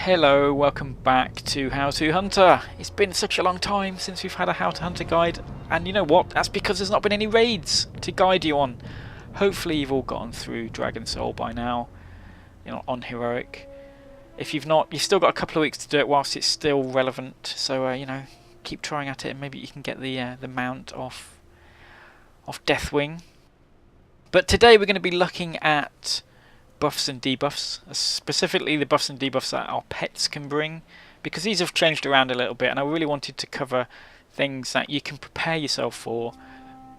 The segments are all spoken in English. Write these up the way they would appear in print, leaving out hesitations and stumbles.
Hello, welcome back to How to Hunter. It's been such a long time since we've had a How to Hunter guide, and you know what? That's because there's not been any raids to guide you on. Hopefully you've all gotten through Dragon Soul by now, on Heroic. If you've not, you've still got a couple of weeks to do it whilst it's still relevant, so keep trying at it and maybe you can get the mount off Deathwing. But today we're going to be looking at buffs and debuffs, specifically the buffs and debuffs that our pets can bring, because these have changed around a little bit, and I really wanted to cover things that you can prepare yourself for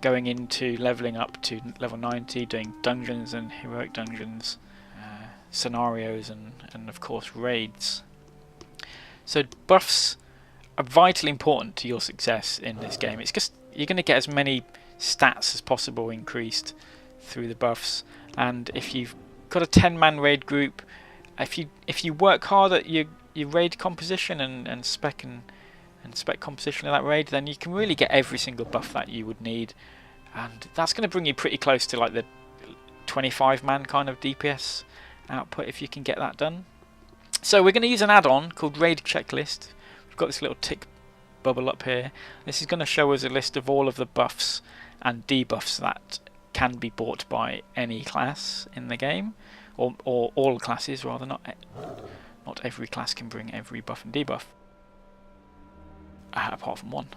going into leveling up to level 90, doing dungeons and heroic dungeons, scenarios and of course raids. So buffs are vitally important to your success in this game. It's just you're going to get as many stats as possible increased through the buffs, and if you've got a 10-man raid group, if you work hard at your raid composition and spec composition of that raid, then you can really get every single buff that you would need, and that's going to bring you pretty close to like the 25-man kind of DPS output if you can get that done. So we're going to use an add-on called Raid Checklist. We've got this little tick bubble up here. This is going to show us a list of all of the buffs and debuffs that can be bought by any class in the game, or all classes rather. Not every class can bring every buff and debuff, apart from one.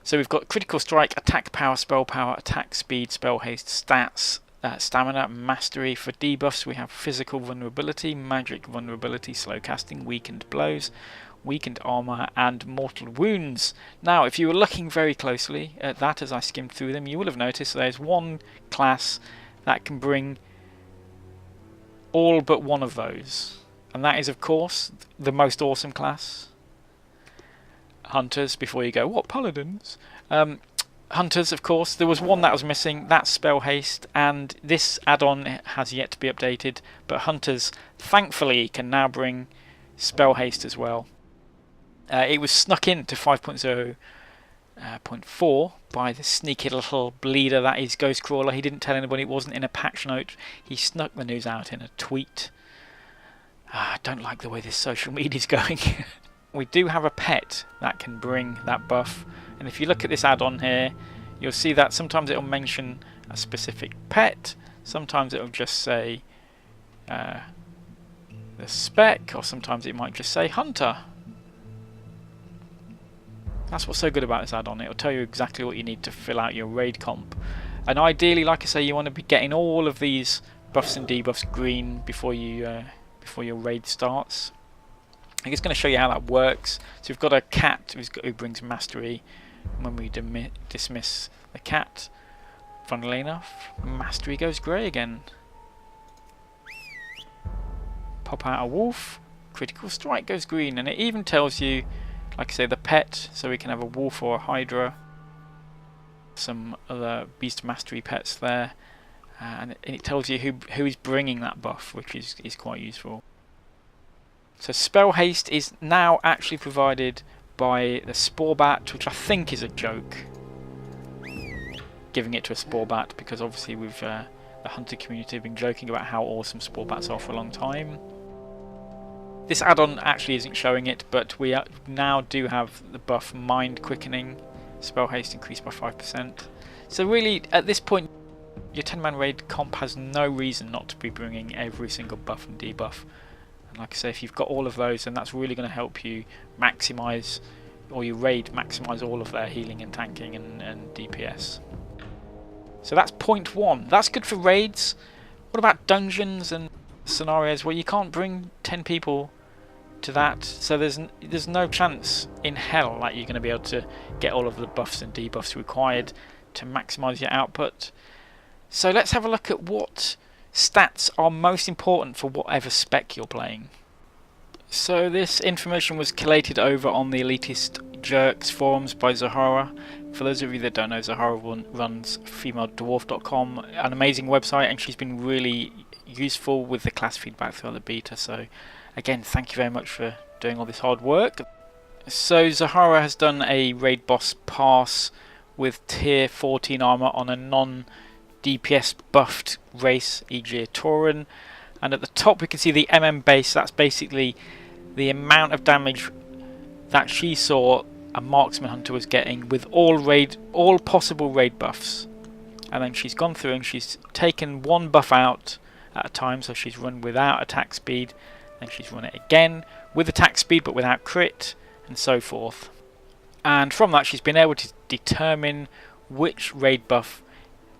So we've got critical strike, attack power, spell power, attack speed, spell haste, stats, stamina, mastery. For debuffs we have physical vulnerability, magic vulnerability, slow casting, weakened blows, weakened armor, and mortal wounds. Now if you were looking very closely at that as I skimmed through them, you will have noticed there's one class that can bring all but one of those, and that is of course the most awesome class, Hunters. Before you go, what, Paladins? Hunters, of course. There was one that was missing, that's spell haste, and this add-on has yet to be updated, but Hunters thankfully can now bring spell haste as well. It was snuck into 5.0.4 by the sneaky little bleeder that is Ghostcrawler. He didn't tell anybody, it wasn't in a patch note, he snuck the news out in a tweet. I don't like the way this social media is going. We do have a pet that can bring that buff, and if you look at this add-on here, you'll see that sometimes it'll mention a specific pet, sometimes it'll just say the spec, or sometimes it might just say hunter. That's what's so good about this add-on. It'll tell you exactly what you need to fill out your raid comp, and ideally, like I say, you want to be getting all of these buffs and debuffs green before your raid starts. I'm just going to show you how that works. So we've got a cat who brings mastery. When we dismiss the cat, funnily enough, mastery goes grey again. Pop out a wolf, critical strike goes green, and it even tells you, like I say, the pet, so we can have a wolf or a hydra, some other beast mastery pets there, and it tells you who is bringing that buff, which is quite useful. So spell haste is now actually provided by the Spore Bat, which I think is a joke, giving it to a Spore Bat, because obviously we've the hunter community have been joking about how awesome Spore Bats are for a long time. This add-on actually isn't showing it, but we now do have the buff Mind Quickening, spell haste increased by 5%. So really, at this point, your 10-man raid comp has no reason not to be bringing every single buff and debuff. Like I say, if you've got all of those, then that's really going to help you maximise, or your raid maximise all of their healing and tanking and DPS. So that's point one. That's good for raids. What about dungeons and scenarios where you can't bring 10 people to that? So there's no chance in hell that you're going to be able to get all of the buffs and debuffs required to maximise your output. So let's have a look at what stats are most important for whatever spec you're playing. So this information was collated over on the Elitist Jerks forums by Zahara. For those of you that don't know, Zahara runs FemaleDwarf.com, an amazing website, and she's been really useful with the class feedback throughout the beta. So again, thank you very much for doing all this hard work. So Zahara has done a raid boss pass with tier 14 armor on a non-DPS buffed race, e.g. a Tauren, and at the top we can see the MM base. That's basically the amount of damage that she saw a Marksman hunter was getting with all possible raid buffs. And then she's gone through and she's taken one buff out at a time, so she's run without attack speed, then she's run it again with attack speed but without crit, and so forth. And from that she's been able to determine which raid buff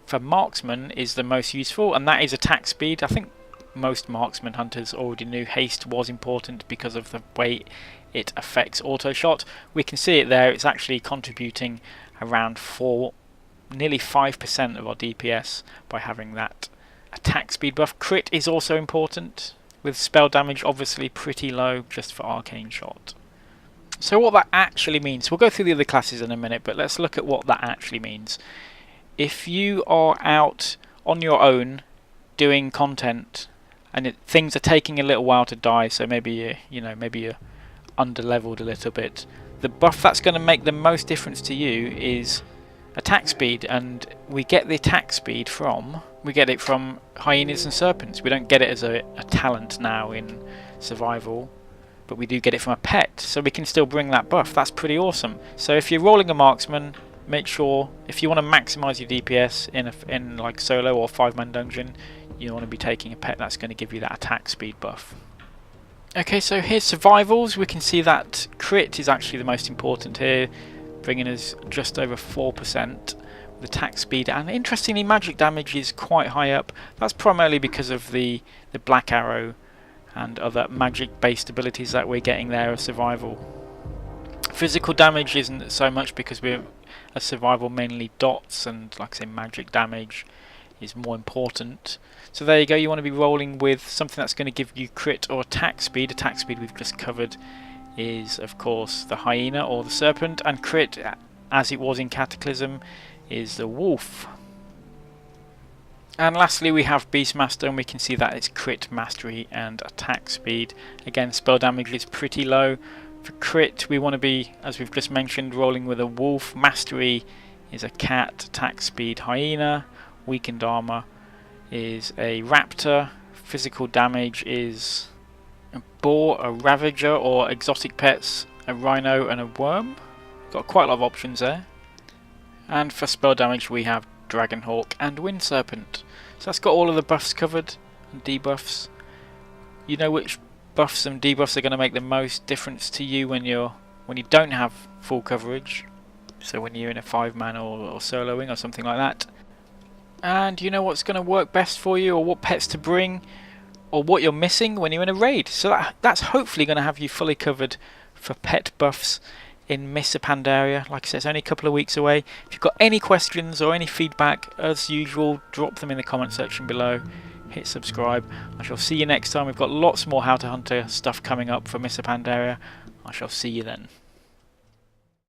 for Marksman is the most useful, and that is attack speed. I think most Marksman hunters already knew haste was important because of the way it affects auto shot. We can see it there, it's actually contributing around nearly 5% of our DPS by having that attack speed buff. Crit is also important, with spell damage obviously pretty low just for arcane shot. So what that actually means, we'll go through the other classes in a minute, but let's look at what that actually means. If you are out on your own doing content and things are taking a little while to die, so maybe you're under leveled a little bit, the buff that's going to make the most difference to you is attack speed, and we get the attack speed from hyenas and serpents. We don't get it as a talent now in survival, but we do get it from a pet, so we can still bring that buff. That's pretty awesome. So if you're rolling a Marksman, make sure, if you want to maximise your DPS in like solo or 5-man dungeon, you want to be taking a pet that's going to give you that attack speed buff. Okay, so here's survivals. We can see that crit is actually the most important here, bringing us just over 4% with attack speed, and interestingly magic damage is quite high up. That's primarily because of the black arrow and other magic based abilities that we're getting there as survival. Physical damage isn't so much because we're a survival mainly dots, and like I say, magic damage is more important. So there you go, you want to be rolling with something that's going to give you crit or attack speed. Attack speed we've just covered is of course the hyena or the serpent, and crit, as it was in Cataclysm, is the wolf. And lastly we have Beastmaster, and we can see that it's crit, mastery and attack speed. Again, spell damage is pretty low. For crit we want to be, as we've just mentioned, rolling with a wolf. Mastery is a cat. Attack speed hyena. Weakened armor is a raptor. Physical damage is a boar, a ravager, or exotic pets, a rhino and a worm. Got quite a lot of options there. And for spell damage we have Dragonhawk and Wind Serpent. So that's got all of the buffs covered and debuffs. You know which buffs and debuffs are going to make the most difference to you when you don't have full coverage. So when you're in a 5-man or soloing or something like that. And you know what's going to work best for you, or what pets to bring, or what you're missing when you're in a raid. So that's hopefully going to have you fully covered for pet buffs in Mists of Pandaria. Like I said, it's only a couple of weeks away. If you've got any questions or any feedback, as usual, drop them in the comment section below. Hit subscribe. I shall see you next time. We've got lots more How to Hunter stuff coming up for Mists of Pandaria. I shall see you then.